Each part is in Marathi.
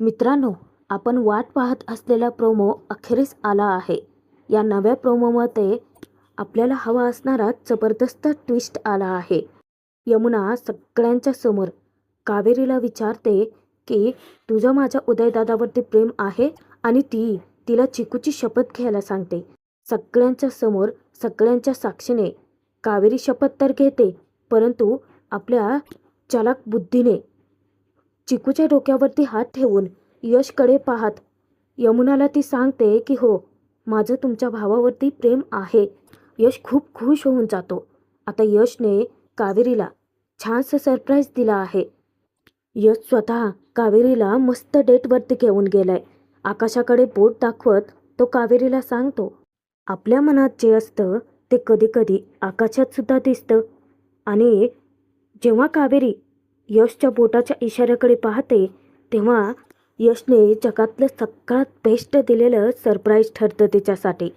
मित्रांनो, आपण वाट पाहत असलेला प्रोमो अखेरीस आला आहे. या नव्या प्रोमोमध्ये आपल्याला हवा असणारा जबरदस्त ट्विस्ट आला आहे. यमुना सगळ्यांच्या समोर कावेरीला विचारते की तुझं माझ्या उदयदादावरती प्रेम आहे, आणि तिला चिकूची शपथ घ्यायला सांगते. सगळ्यांच्या समोर, सगळ्यांच्या साक्षीने कावेरी शपथ तर घेते, परंतु आपल्या चालाक बुद्धीने चिकूच्या डोक्यावरती हात ठेवून यशकडे पाहत यमुनाला ती सांगते की हो, माझं तुमच्या भावावरती प्रेम आहे. यश खूप खुश होऊन जातो. आता यशने कावेरीला छानसं सरप्राईज दिला आहे. यश स्वतः कावेरीला मस्त डेटवरती घेऊन गेलाय. आकाशाकडे बोट दाखवत तो कावेरीला सांगतो, आपल्या मनात जे असतं ते कधी कधी आकाशात सुद्धा दिसतं. आणि जेव्हा कावेरी यशच्या बोटाच्या इशाऱ्याकडे पाहते, तेव्हा यशने जगातलं सगळ्यात बेस्ट दिलेलं सरप्राईज ठरतं तिच्यासाठी.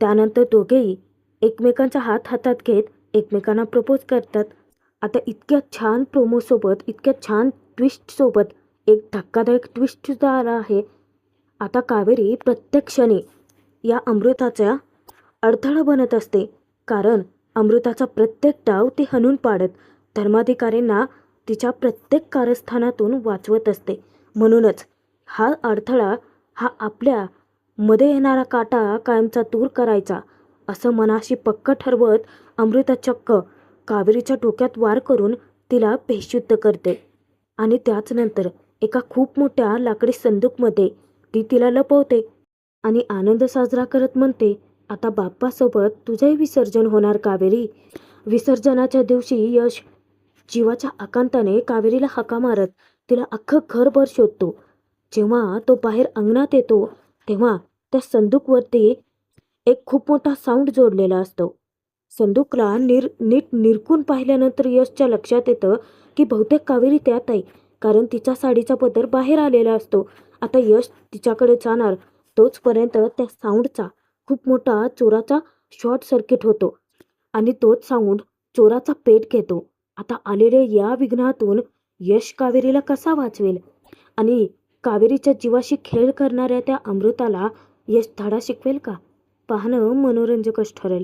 त्यानंतर दोघेही एकमेकांचा हात हातात घेत एकमेकांना प्रपोज करतात. आता इतक्या छान प्रोमोसोबत, इतक्या छान ट्विस्टसोबत एक धक्कादायक ट्विस्टसुद्धा आला आहे. आता कावेरी प्रत्येक क्षणी या अमृताचा अडथळा बनत असते, कारण अमृताचा प्रत्येक डाव ती हाणून पाडत धर्माधिकाऱ्यांना तिच्या प्रत्येक कारस्थानातून वाचवत असते. म्हणूनच हा अडथळा, हा आपल्या मध्ये येणारा काटा कायमचा दूर करायचा, असं मनाशी पक्क ठरवत अमृता चक्क कावेरीच्या डोक्यात वार करून तिला बेशुद्ध करते. आणि त्याच नंतर एका खूप मोठ्या लाकडी संदूकमध्ये ती तिला लपवते आणि आनंद साजरा करत म्हणते, आता बाप्पासोबत तुझंही विसर्जन होणार कावेरी. विसर्जनाच्या दिवशी यश जीवाच्या आकांताने कावेरीला हाका मारत तिला अख्खं घरभर शोधतो. जेव्हा तो बाहेर अंगणात येतो, तेव्हा त्या संदूकवरती एक खूप मोठा साऊंड जोडलेला असतो. संदूकला नीट निरखून पाहिल्यानंतर यशच्या लक्षात येतं की बहुतेक कावेरी त्यात आहे, कारण तिचा साडीचा पदर बाहेर आलेला असतो. आता यश तिच्याकडे जाणार तोचपर्यंत त्या साऊंडचा खूप मोठा चोराचा शॉर्ट सर्किट होतो आणि तोच साऊंड चोराचा पेट घेतो. आता आलेल्या या विघ्नातून यश कावेरीला कसा वाचवेल, आणि कावेरीच्या जीवाशी खेळ करणाऱ्या त्या अमृताला यश धडा शिकवेल का? पाहणं मनोरंजकच ठरेल.